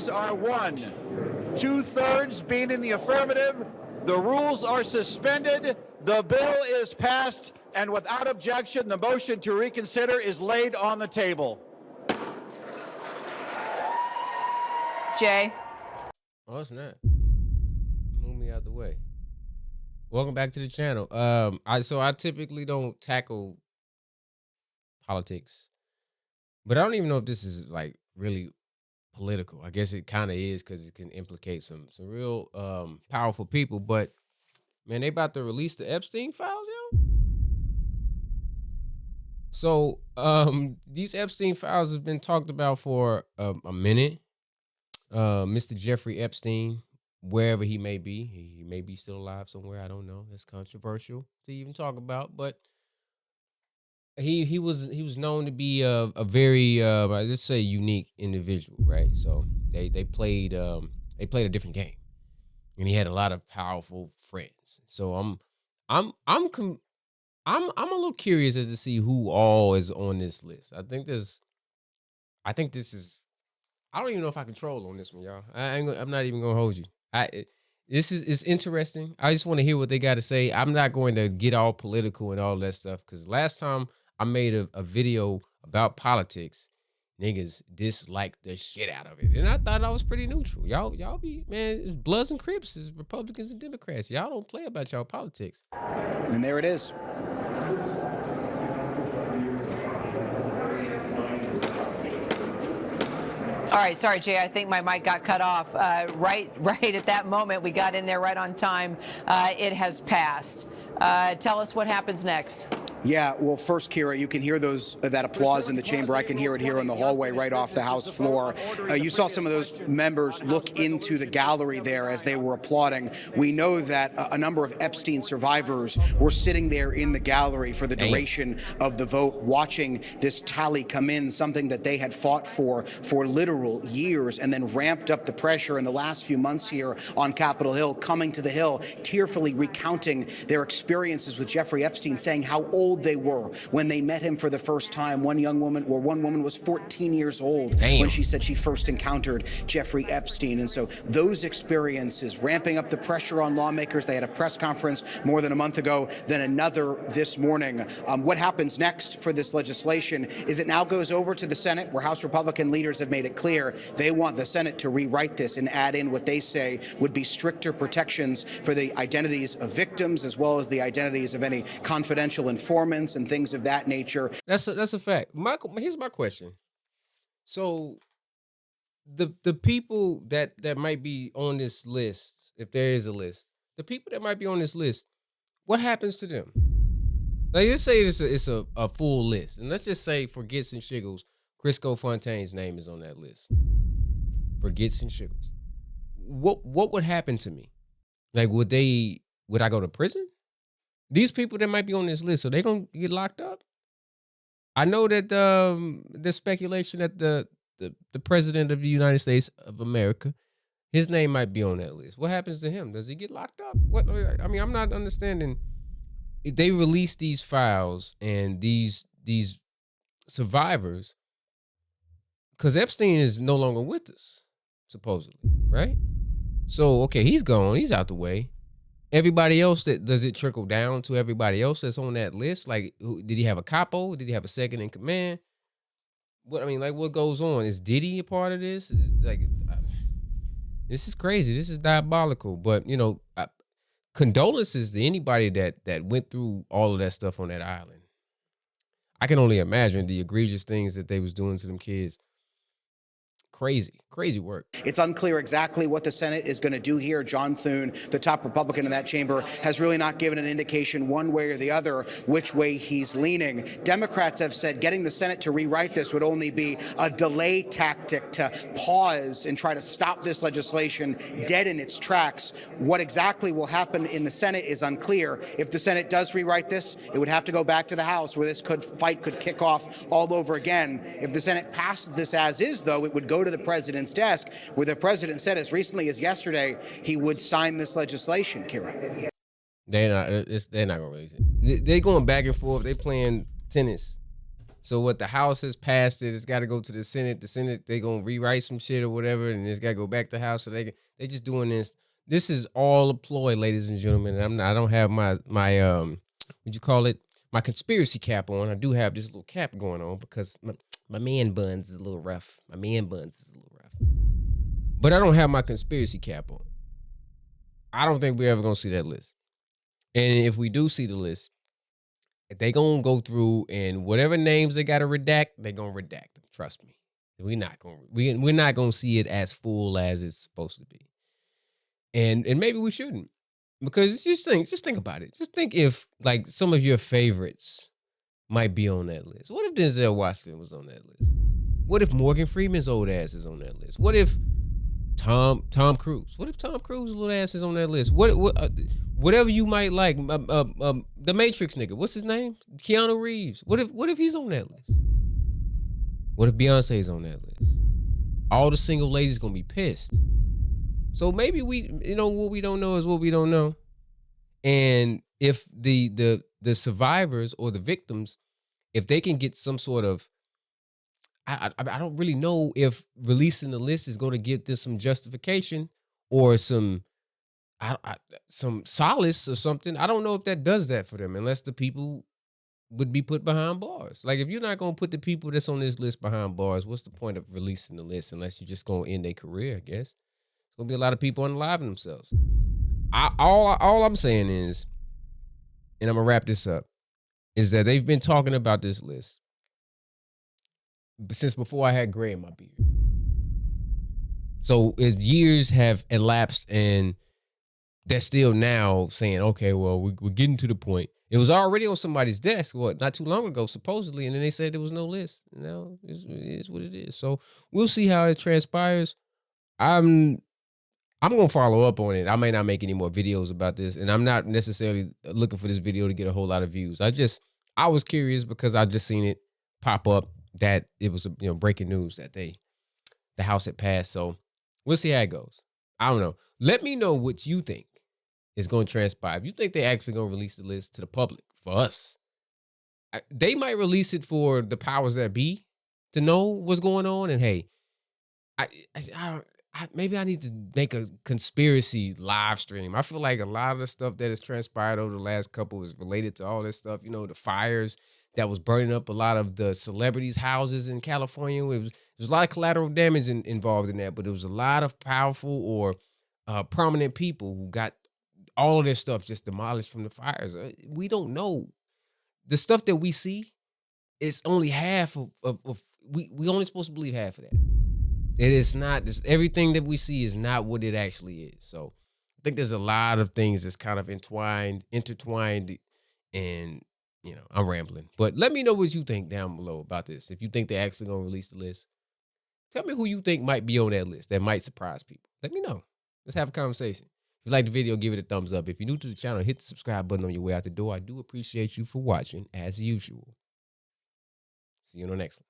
ayes are 1, 2/3 being in the affirmative. The rules are suspended. The bill is passed, and without objection, the motion to reconsider is laid on the table. Jay. Oh, it's not. Move me out the way. Welcome back to the channel. I typically don't tackle politics, but I don't even know if this is like really political. I guess it kind of is because it can implicate some real powerful people. But man, they about to release the Epstein files, yo. So these Epstein files have been talked about for a minute. Mr. Jeffrey Epstein, wherever he may be still alive somewhere. I don't know. That's controversial to even talk about, but he was known to be a very let's say unique individual, right? So they played a different game, and he had a lot of powerful friends. So I'm a little curious as to see who all is on this list. I think this is. I don't even know if I control on this one, y'all. I'm not even gonna hold you. It's interesting. I just want to hear what they got to say. I'm not going to get all political and all that stuff because last time I made a video about politics, niggas disliked the shit out of it, and I thought I was pretty neutral. Y'all be, man, it's Bloods and Crips, it's Republicans and Democrats. Y'all don't play about y'all politics. And there it is. All right, sorry, Jay, I think my mic got cut off. Right at that moment, we got in there right on time. It has passed. Tell us what happens next. Yeah, well, first, Kira, you can hear that applause in the chamber. I can hear it here in the hallway right off the House floor. You saw some of those members look into the gallery there as they were applauding. We know that a number of Epstein survivors were sitting there in the gallery for the duration of the vote, watching this tally come in, something that they had fought for literal years, and then ramped up the pressure in the last few months here on Capitol Hill, coming to the Hill, tearfully recounting their experiences with Jeffrey Epstein, saying how old they were when they met him for the first time. One woman was 14 years old when she said she first encountered Jeffrey Epstein. And so those experiences, ramping up the pressure on lawmakers. They had a press conference more than a month ago, then another this morning. What happens next for this legislation is it now goes over to the Senate, where House Republican leaders have made it clear they want the Senate to rewrite this and add in what they say would be stricter protections for the identities of victims, as well as the identities of any confidential informants and things of that nature. That's a fact. Here's my question. So the people that might be on this list, if there is a list, the people that might be on this list, what happens to them? Like, let's say it's a full list, and let's just say for Gits and Shiggles, Criscoe Fontaine's name is on that list. For Gits and Shiggles, what would happen to me? Like, would I go to prison? These people that might be on this list, are they gonna get locked up? I know that there's speculation that the president of the United States of America, his name might be on that list. What happens to him? Does he get locked up? What? I mean, I'm not understanding. If they release these files and these survivors, because Epstein is no longer with us, supposedly, right? So okay, he's gone. He's out the way. Everybody else, does it trickle down to everybody else that's on that list? Like, did he have a capo? Did he have a second in command? What goes on? Is Diddy a part of this? This is crazy. This is diabolical. But condolences to anybody that went through all of that stuff on that island. I can only imagine the egregious things that they was doing to them kids. Crazy work. It's unclear exactly what the Senate is going to do here. John Thune, the top Republican in that chamber, has really not given an indication one way or the other which way he's leaning. Democrats have said getting the Senate to rewrite this would only be a delay tactic to pause and try to stop this legislation dead in its tracks. What exactly will happen in the Senate is unclear. If the Senate does rewrite this, it would have to go back to the House, where this fight could kick off all over again. If the Senate passes this as is, though, it would go to the president's desk, where the president said as recently as yesterday he would sign this legislation. Kira, they're not gonna release it. They're going back and forth. They playing tennis. So what the House has passed it, it's got to go to the Senate. The Senate, they gonna rewrite some shit or whatever, and it's got to go back to the House. So they just doing this. This is all a ploy, ladies and gentlemen. And I don't have my what you call it, my conspiracy cap on. I do have this little cap going on because my man buns is a little rough. My man buns is a little rough. But I don't have my conspiracy cap on. I don't think we're ever gonna see that list. And if we do see the list, they gonna go through and whatever names they gotta redact, they gonna redact them. Trust me. We're not gonna see it as full as it's supposed to be. And maybe we shouldn't. Because just think about it. Just think if like some of your favorites might be on that list. What if Denzel Washington was on that list? What if Morgan Freeman's old ass is on that list? What if Tom Cruise? What if Tom Cruise's little ass is on that list? Whatever you might like, the Matrix nigga, what's his name? Keanu Reeves. What if he's on that list? What if Beyonce's on that list? All the single ladies gonna be pissed. So maybe what we don't know is what we don't know. And if the survivors or the victims, if they can get some sort of, I don't really know if releasing the list is going to give them some justification or some solace or something. I don't know if that does that for them unless the people would be put behind bars. Like if you're not going to put the people that's on this list behind bars, what's the point of releasing the list unless you're just going to end their career, I guess. There's going to be a lot of people unaliving themselves. All I'm saying is, and I'm going to wrap this up, is that they've been talking about this list since before I had gray in my beard. So years have elapsed and they're still now saying, okay, well, we're getting to the point. It was already on somebody's desk, not too long ago, supposedly, and then they said there was no list. Now it is what it is. So we'll see how it transpires. I'm going to follow up on it. I may not make any more videos about this, and I'm not necessarily looking for this video to get a whole lot of views. I was curious because I just seen it pop up that it was breaking news that the House had passed. So we'll see how it goes. I don't know. Let me know what you think is going to transpire. If you think they're actually going to release the list to the public for us, they might release it for the powers that be to know what's going on. And hey, maybe I need to make a conspiracy live stream. I feel like a lot of the stuff that has transpired over the last couple is related to all this stuff. The fires that was burning up a lot of the celebrities' houses in California. There's a lot of collateral damage involved in that, but there was a lot of powerful or prominent people who got all of their stuff just demolished from the fires. We don't know. The stuff that we see is only half of we only supposed to believe half of that. It is not, everything that we see is not what it actually is. So I think there's a lot of things that's kind of intertwined, and I'm rambling. But let me know what you think down below about this. If you think they're actually going to release the list, tell me who you think might be on that list that might surprise people. Let me know. Let's have a conversation. If you like the video, give it a thumbs up. If you're new to the channel, hit the subscribe button on your way out the door. I do appreciate you for watching, as usual. See you on the next one.